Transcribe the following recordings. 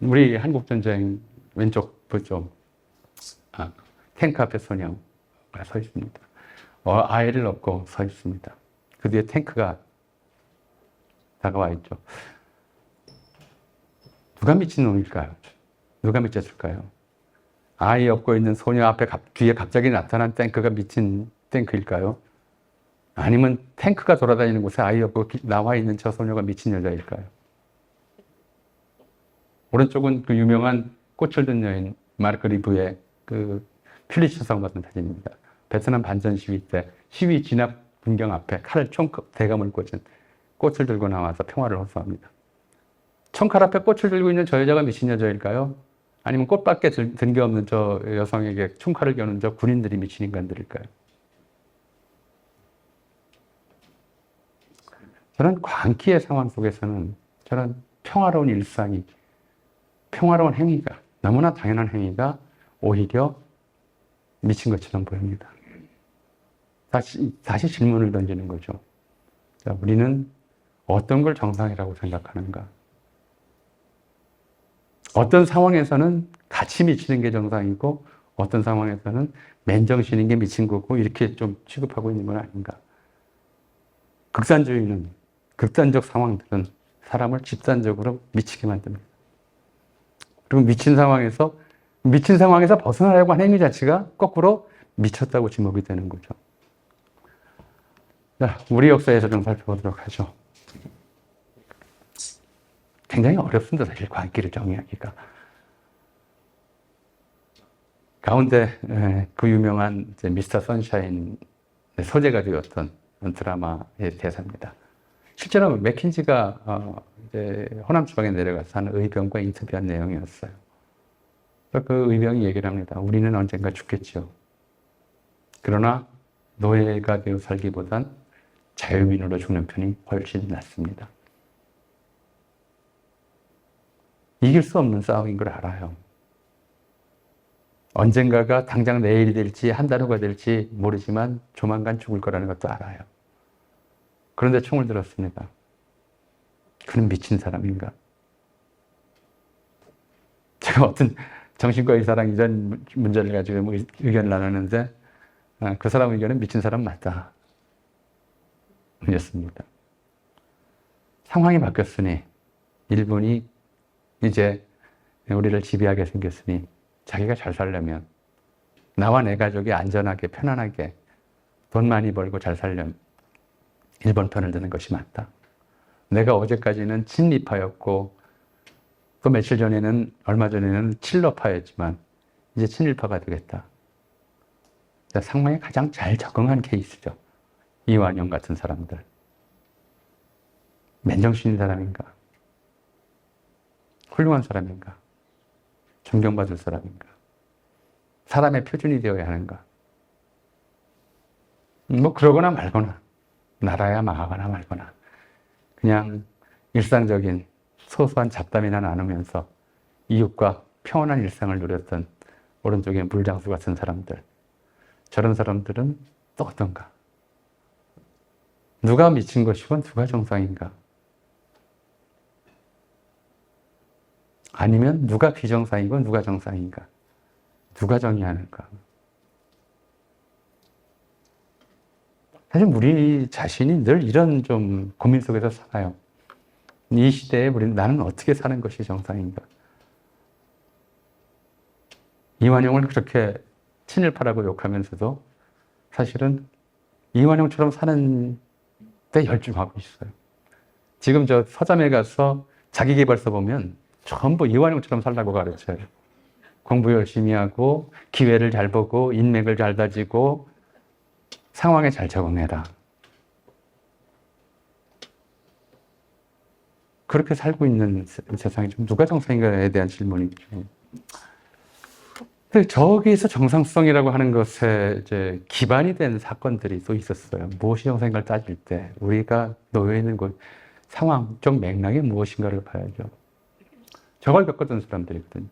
우리 한국전쟁 왼쪽 보죠. 탱크 앞에 소녀가 서 있습니다. 아이를 업고 서 있습니다. 그 뒤에 탱크가 다가와 있죠. 누가 미친놈일까요? 누가 미쳤을까요? 아이 업고 있는 소녀 앞에 뒤에 갑자기 나타난 탱크가 미친 탱크일까요? 아니면 탱크가 돌아다니는 곳에 아이 업고 나와 있는 저 소녀가 미친 여자일까요? 오른쪽은 그 유명한 꽃을 든 여인 마르크 리브의 그 퓰리처상 받은 사진입니다. 베트남 반전 시위 때 시위 진압 분경 앞에 칼을 대검을 꽂은 꽃을 들고 나와서 평화를 호소합니다. 총칼 앞에 꽃을 들고 있는 저 여자가 미친 여자일까요? 아니면 꽃밖에 든 게 없는 저 여성에게 총칼을 겨눈 저 군인들이 미친 인간들일까요? 저는 광기의 상황 속에서는 저는 평화로운 일상이, 평화로운 행위가, 너무나 당연한 행위가 오히려 미친 것처럼 보입니다. 다시 질문을 던지는 거죠. 자, 우리는 어떤 걸 정상이라고 생각하는가? 어떤 상황에서는 같이 미치는 게 정상이고 어떤 상황에서는 맨정신인 게 미친 거고 이렇게 좀 취급하고 있는 건 아닌가? 극단주의는, 극단적 상황들은 사람을 집단적으로 미치게 만듭니다. 그리고 미친 상황에서 벗어나려고 하는 행위 자체가 거꾸로 미쳤다고 지목이 되는 거죠. 자, 우리 역사에서 좀 살펴보도록 하죠. 굉장히 어렵습니다, 사실 광기를 정의하기가. 가운데 그 유명한 미스터 선샤인 소재가 되었던 드라마의 대사입니다. 실제로 맥킨지가 이제 호남 지방에 내려가서 하는 의병과 인터뷰한 내용이었어요. 그 의병이 얘기를 합니다. 우리는 언젠가 죽겠죠. 그러나 노예가 되어 살기보단 자유민으로 죽는 편이 훨씬 낫습니다. 이길 수 없는 싸움인 걸 알아요. 언젠가가 당장 내일이 될지 한 달 후가 될지 모르지만 조만간 죽을 거라는 것도 알아요. 그런데 총을 들었습니다. 그는 미친 사람인가? 제가 어떤 정신과 의사랑 이런 문제를 가지고 의견을 나눴는데 그 사람 의견은 미친 사람 맞다. 였습니다. 상황이 바뀌었으니 일본이 이제 우리를 지배하게 생겼으니 자기가 잘 살려면 나와 내 가족이 안전하게 편안하게 돈 많이 벌고 잘 살려면 일본 편을 드는 것이 맞다. 내가 어제까지는 친리파였고 또 며칠 전에는 얼마 전에는 칠러파였지만 이제 친일파가 되겠다. 상황에 가장 잘 적응한 케이스죠. 이완용 같은 사람들. 맨정신인 사람인가? 훌륭한 사람인가? 존경받을 사람인가? 사람의 표준이 되어야 하는가? 뭐 그러거나 말거나 나라야 망하거나 말거나 그냥 일상적인 소소한 잡담이나 나누면서 이웃과 평온한 일상을 누렸던 오른쪽에 물장수 같은 사람들. 저런 사람들은 또 어떤가? 누가 미친 것이고 누가 정상인가? 아니면 누가 비정상이고 누가 정상인가? 누가 정의하는가? 사실 우리 자신이 늘 이런 좀 고민 속에서 살아요. 이 시대에 나는 어떻게 사는 것이 정상인가? 이완용을 그렇게 친일파라고 욕하면서도 사실은 이완용처럼 사는 데 열중하고 있어요. 지금 저 서점에 가서 자기계발서 보면 전부 이완용처럼 살라고 가르쳐요. 공부 열심히 하고 기회를 잘 보고 인맥을 잘 다지고 상황에 잘 적응해라. 그렇게 살고 있는 세상이 좀 누가 정상인가에 대한 질문이죠. 저기에서 정상성이라고 하는 것에 이제 기반이 된 사건들이 또 있었어요. 무엇이 정상인가를 따질 때 우리가 놓여 있는 곳, 상황적 맥락이 무엇인가를 봐야죠. 저걸 겪었던 사람들이거든요.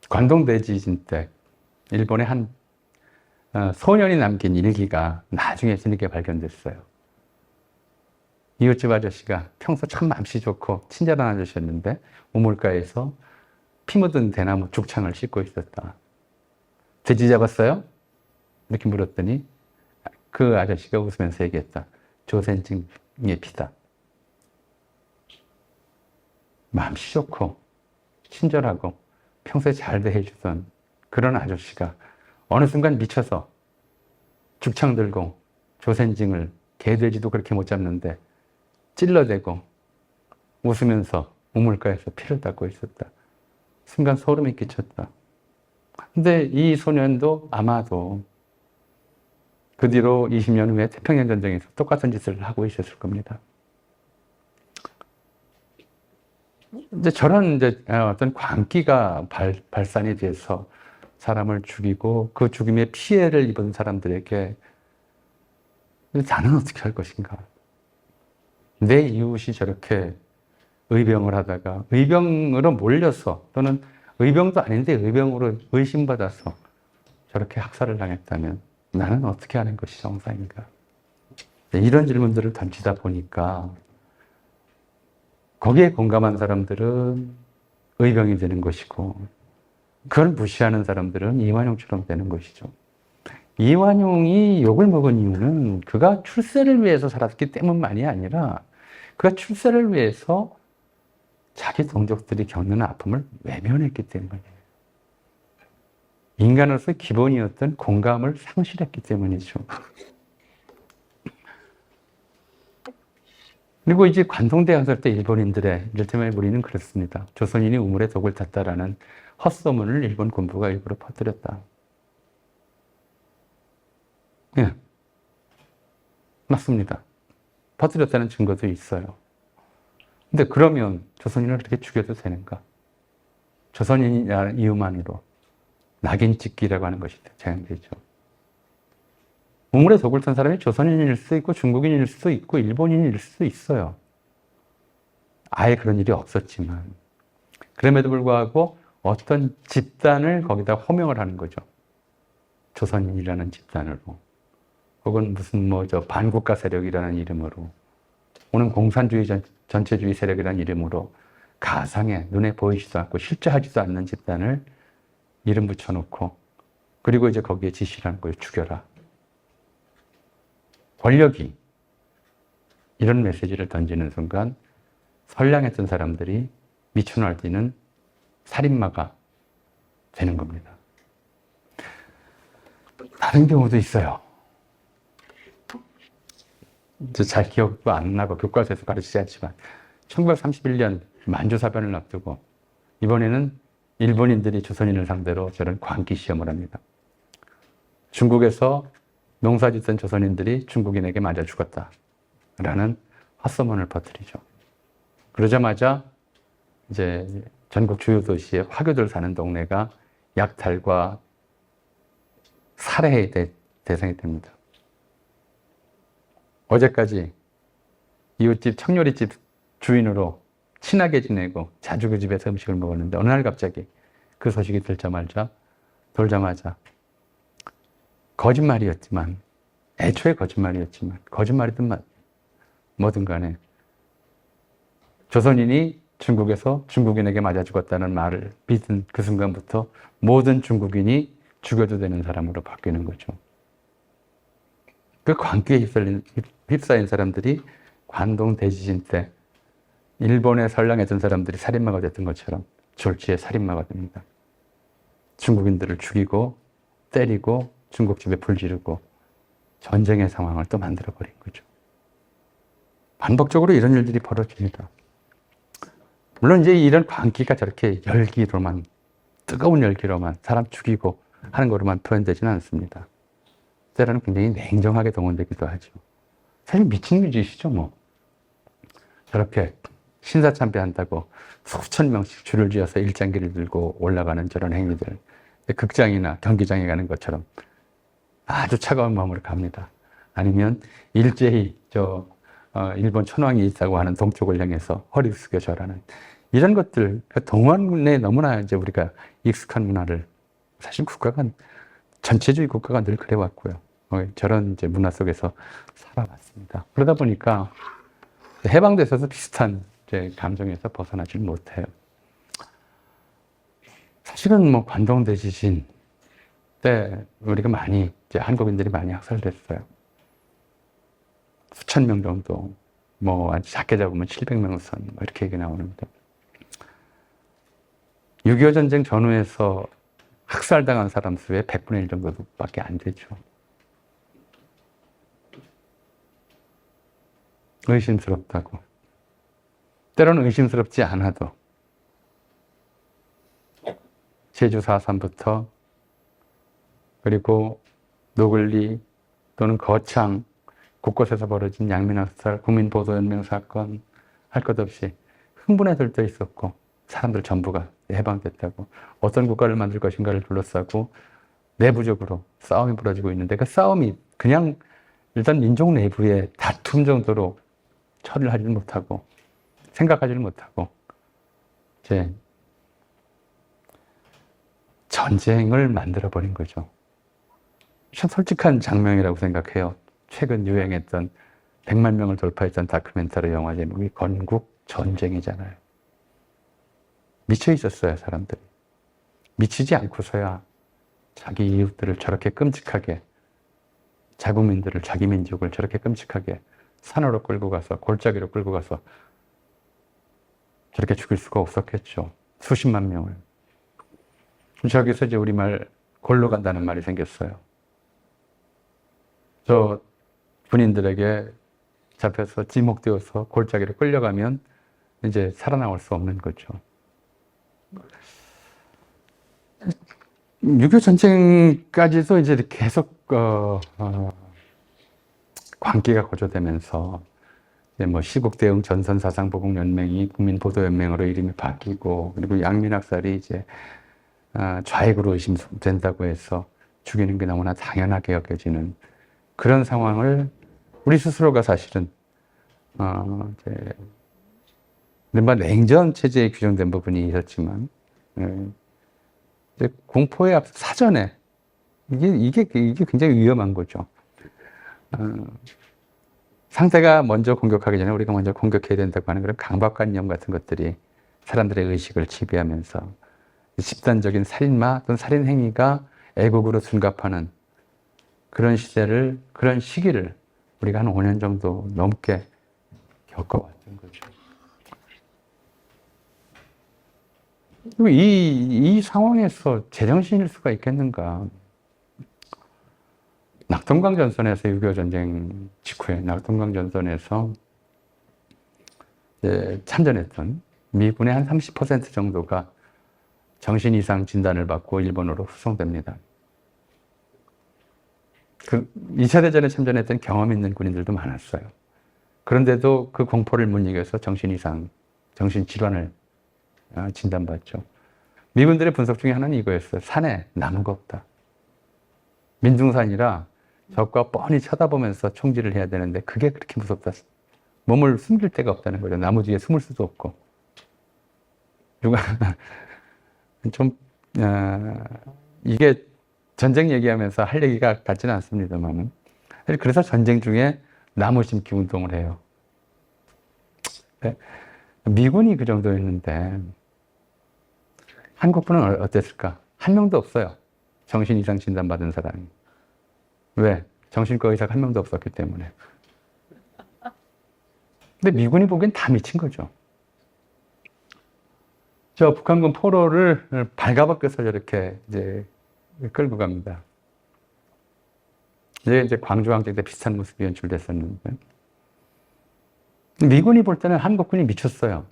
관동 대지진 때 일본의 한 소년이 남긴 일기가 나중에 뒤늦게 발견됐어요. 이웃집 아저씨가 평소 참 맘씨 좋고 친절한 아저씨였는데 우물가에서 피 묻은 대나무 죽창을 씻고 있었다. 돼지 잡았어요? 이렇게 물었더니 그 아저씨가 웃으면서 얘기했다. 조센징의 피다. 맘씨 좋고 친절하고 평소에 잘 대해주던 그런 아저씨가 어느 순간 미쳐서 죽창 들고 조센징을 개돼지도 그렇게 못 잡는데 찔러대고 웃으면서 우물가에서 피를 닦고 있었다. 순간 소름이 끼쳤다. 근데 이 소년도 아마도 그 뒤로 20년 후에 태평양 전쟁에서 똑같은 짓을 하고 있었을 겁니다. 이제 저런 어떤 광기가 발산이 돼서 사람을 죽이고 그 죽임의 피해를 입은 사람들에게 나는 어떻게 할 것인가? 내 이웃이 저렇게 의병을 하다가 의병으로 몰려서 또는 의병도 아닌데 의병으로 의심받아서 저렇게 학살을 당했다면 나는 어떻게 하는 것이 정상인가? 이런 질문들을 던지다 보니까 거기에 공감한 사람들은 의병이 되는 것이고 그걸 무시하는 사람들은 이완용처럼 되는 것이죠. 이완용이 욕을 먹은 이유는 그가 출세를 위해서 살았기 때문만이 아니라 그가 출세를 위해서 자기 동족들이 겪는 아픔을 외면했기 때문이에요. 인간으로서 기본이었던 공감을 상실했기 때문이죠. 그리고 이제 관동대항설 때 일본인들의 이를테면 우리는 그렇습니다. 조선인이 우물에 독을 탔다라는 헛소문을 일본 군부가 일부러 퍼뜨렸다. 예, 맞습니다. 퍼뜨렸다는 증거도 있어요. 근데 그러면 조선인을 그렇게 죽여도 되는가? 조선인이라는 이유만으로 낙인 찍기라고 하는 것이 제한되죠. 우물에 독을 탄 사람이 조선인일 수도 있고 중국인일 수도 있고 일본인일 수도 있어요. 아예 그런 일이 없었지만 그럼에도 불구하고 어떤 집단을 거기다 호명을 하는 거죠. 조선인이라는 집단으로 혹은 무슨 반국가 세력이라는 이름으로 오는 공산주의 전체주의 세력이라는 이름으로 가상의 눈에 보이지도 않고 실제 하지도 않는 집단을 이름 붙여놓고 그리고 이제 거기에 지시를 하는 거예요. 죽여라. 권력이 이런 메시지를 던지는 순간 선량했던 사람들이 미쳐 날뛰는 살인마가 되는 겁니다. 다른 경우도 있어요. 잘 기억도 안 나고 교과서에서 가르치지 않지만 1931년 만주사변을 앞두고 이번에는 일본인들이 조선인을 상대로 저런 광기 시험을 합니다. 중국에서 농사짓던 조선인들이 중국인에게 맞아 죽었다라는 헛소문을 퍼뜨리죠. 그러자마자 이제 전국 주요 도시에 화교들 사는 동네가 약탈과 살해의 대상이 됩니다. 어제까지 이웃집 청요리집 주인으로 친하게 지내고 자주 그 집에서 음식을 먹었는데 어느 날 갑자기 그 소식이 돌자마자 거짓말이었지만 애초에 거짓말이었지만 거짓말이든 뭐든 간에 조선인이 중국에서 중국인에게 맞아 죽었다는 말을 믿은 그 순간부터 모든 중국인이 죽여도 되는 사람으로 바뀌는 거죠. 그 광기에 휩싸인 사람들이 관동 대지진 때 일본에 선량했던 사람들이 살인마가 됐던 것처럼 졸지에 살인마가 됩니다. 중국인들을 죽이고 때리고 중국집에 불 지르고 전쟁의 상황을 또 만들어버린 거죠. 반복적으로 이런 일들이 벌어집니다. 물론 이제 이런 광기가 저렇게 열기로만, 뜨거운 열기로만 사람 죽이고 하는 거로만 표현되지는 않습니다. 때로는 굉장히 냉정하게 동원되기도 하죠. 사실 미친 짓이죠, 뭐. 저렇게 신사참배한다고 수천 명씩 줄을 지어서 일장기를 들고 올라가는 저런 행위들. 극장이나 경기장에 가는 것처럼 아주 차가운 마음으로 갑니다. 아니면 일제히 일본 천황이 있다고 하는 동쪽을 향해서 허리 숙여 절하는 이런 것들, 동원에 너무나 이제 우리가 익숙한 문화를 사실 전체주의 국가가 늘 그래왔고요. 저런 이제 문화 속에서 살아왔습니다. 그러다 보니까 해방돼서도 비슷한 이제 감정에서 벗어나질 못해요. 사실은 뭐 관동 대지진 때 우리가 많이 이제 한국인들이 많이 학살됐어요. 수천 명 정도, 뭐 아주 작게 잡으면 700명 선 뭐 이렇게 얘기 나오는데 6.25 전쟁 전후에서 학살당한 사람 수의 100분의 1 정도밖에 안 되죠. 의심스럽다고. 때로는 의심스럽지 않아도 제주 4.3부터 그리고 노글리 또는 거창 곳곳에서 벌어진 양민학살, 국민보도연맹 사건 할 것 없이 흥분에 들떠 있었고 사람들 전부가 해방됐다고 어떤 국가를 만들 것인가를 둘러싸고 내부적으로 싸움이 벌어지고 있는데 그 싸움이 그냥 일단 민족 내부의 다툼 정도로 처리를 하지 못하고 생각하지를 못하고 이제 전쟁을 만들어버린 거죠. 참 솔직한 장면이라고 생각해요. 최근 유행했던 100만 명을 돌파했던 다큐멘터리 영화 제목이 건국 전쟁이잖아요. 미쳐 있었어요, 사람들이. 미치지 않고서야 자기 이웃들을 저렇게 끔찍하게, 자국민들을, 자기 민족을 저렇게 끔찍하게 산으로 끌고 가서, 골짜기로 끌고 가서 저렇게 죽일 수가 없었겠죠. 수십만 명을. 저기서 이제 우리말 골로 간다는 말이 생겼어요. 저 군인들에게 잡혀서 지목되어서 골짜기로 끌려가면 이제 살아나올 수 없는 거죠. 6.25 전쟁까지도 이제 이렇게 계속 관계가 고조되면서 이제 뭐 시국대응 전선사상보국연맹이 국민보도연맹으로 이름이 바뀌고 그리고 양민학살이 이제 좌익으로 의심된다고 해서 죽이는 게 너무나 당연하게 여겨지는 그런 상황을 우리 스스로가 사실은 이제 이른바 냉전 체제에 규정된 부분이 있었지만 이제 공포의 앞 사전에 이게 굉장히 위험한 거죠. 상대가 먼저 공격하기 전에 우리가 먼저 공격해야 된다고 하는 그런 강박관념 같은 것들이 사람들의 의식을 지배하면서 집단적인 살인마 또는 살인 행위가 애국으로 둔갑하는 그런 시대를, 그런 시기를 우리가 한 5년 정도 넘게 겪어왔던 거죠. 이 상황에서 제정신일 수가 있겠는가? 낙동강 전선에서 6.25 전쟁 직후에 낙동강 전선에서 참전했던 미군의 한 30% 정도가 정신 이상 진단을 받고 일본으로 후송됩니다. 그 2차 대전에 참전했던 경험 있는 군인들도 많았어요. 그런데도 그 공포를 못 이겨서 정신 이상, 정신 질환을 진단받죠. 미군들의 분석 중에 하나는 이거였어요. 산에 나무가 없다. 민둥산이라 적과 뻔히 쳐다보면서 총질을 해야 되는데 그게 그렇게 무섭다. 몸을 숨길 데가 없다는 거죠. 나무 뒤에 숨을 수도 없고. 누가 좀 이게 전쟁 얘기하면서 할 얘기가 같지는 않습니다만 그래서 전쟁 중에 나무 심기 운동을 해요. 미군이 그 정도였는데 한국군은 어땠을까? 한 명도 없어요. 정신 이상 진단받은 사람이. 왜? 정신과 의사가 한 명도 없었기 때문에. 근데 미군이 보기엔 다 미친 거죠. 저 북한군 포로를 발가벗겨서 저렇게 이제 끌고 갑니다. 이제 광주항쟁 때 비슷한 모습이 연출됐었는데. 미군이 볼 때는 한국군이 미쳤어요.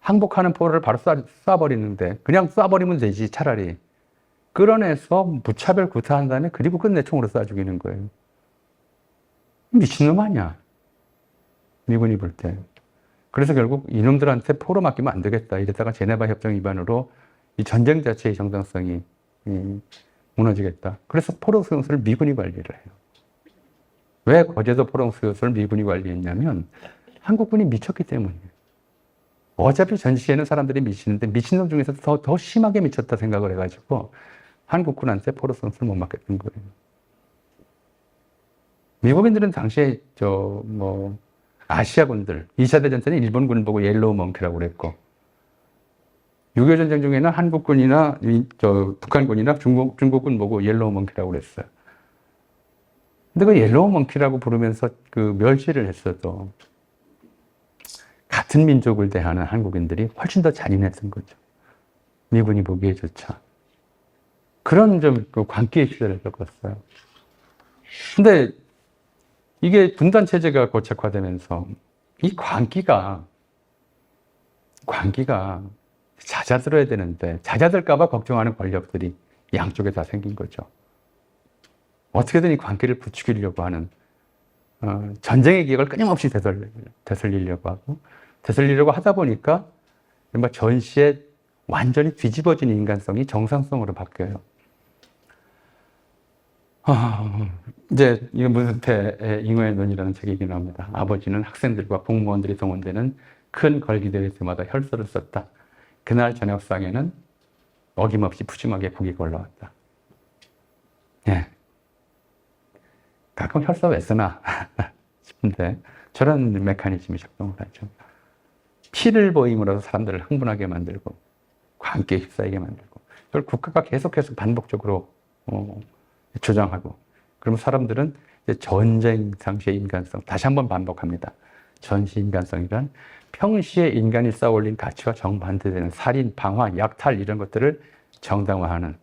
항복하는 포로를 바로 쏴버리는데 그냥 쏴버리면 되지 차라리. 끌어내서 무차별 구타한 다음에 그리고 끝내 총으로 쏴 죽이는 거예요. 미친놈 아니야. 미군이 볼 때. 그래서 결국 이놈들한테 포로 맡기면 안 되겠다. 이러다가 제네바 협정 위반으로 이 전쟁 자체의 정당성이 무너지겠다. 그래서 포로 수용소를 미군이 관리를 해요. 왜 거제도 포로 수용소를 미군이 관리했냐면 한국군이 미쳤기 때문이에요. 어차피 전 시에는 사람들이 미치는데 미친놈 중에서 더 심하게 미쳤다 생각을 해가지고 한국군한테 포로 수용소를 못 맡겼던 거예요. 미국인들은 당시에 아시아군들, 2차 대전 때는 일본군을 보고 옐로우 멍키라고 그랬고, 6.25 전쟁 중에는 한국군이나 북한군이나 중국군 보고 옐로우 멍키라고 그랬어요. 근데 그 옐로우 멍키라고 부르면서 그 멸시를 했어도 같은 민족을 대하는 한국인들이 훨씬 더 잔인했던 거죠. 미군이 보기에조차. 그런 좀 광기의 시대를 겪었어요. 근데 이게 분단 체제가 고착화되면서 이 광기가 잦아들어야 되는데 잦아들까봐 걱정하는 권력들이 양쪽에 다 생긴 거죠. 어떻게든 이 광기를 부추기려고 하는 전쟁의 기억을 끊임없이 되살리려고 하고 되살리려고 하다 보니까 전시에 완전히 뒤집어진 인간성이 정상성으로 바뀌어요. 이제 이거 문선태의 잉어의 논이라는 책이긴 합니다. 아버지는 학생들과 공무원들이 동원되는 큰 걸기대회 때마다 혈서를 썼다. 그날 저녁상에는 어김없이 푸짐하게 고기가 올라왔다. 예. 가끔 혈서 왜 쓰나 싶은데 저런 메커니즘이 작동을 하죠. 피를 보임으로써 사람들을 흥분하게 만들고 함께 휩싸이게 만들고 그걸 국가가 계속해서 반복적으로 조장하고 그러면 사람들은 이제 전쟁 당시의 인간성, 다시 한번 반복합니다. 전시 인간성이란 평시에 인간이 쌓아올린 가치와 정반대되는 살인, 방화, 약탈 이런 것들을 정당화하는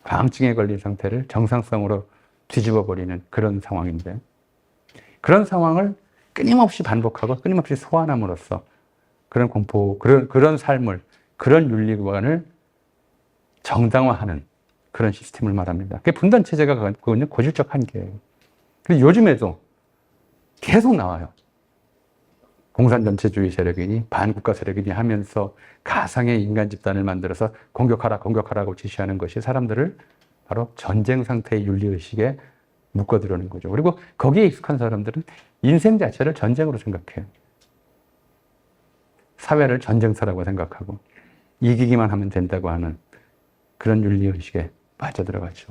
광증에 걸린 상태를 정상성으로 뒤집어버리는 그런 상황인데 그런 상황을 끊임없이 반복하고 끊임없이 소환함으로써 그런 공포, 그런 삶을, 그런 윤리관을 정당화하는 그런 시스템을 말합니다. 그게 분단체제가 갖고 있는 고질적 한계예요. 그리고 요즘에도 계속 나와요. 공산전체주의 세력이니 반국가 세력이니 하면서 가상의 인간 집단을 만들어서 공격하라고 지시하는 것이 사람들을 바로 전쟁 상태의 윤리의식에 묶어두려는 거죠. 그리고 거기에 익숙한 사람들은 인생 자체를 전쟁으로 생각해요. 사회를 전쟁터라고 생각하고 이기기만 하면 된다고 하는 그런 윤리의식에 빠져들어가죠.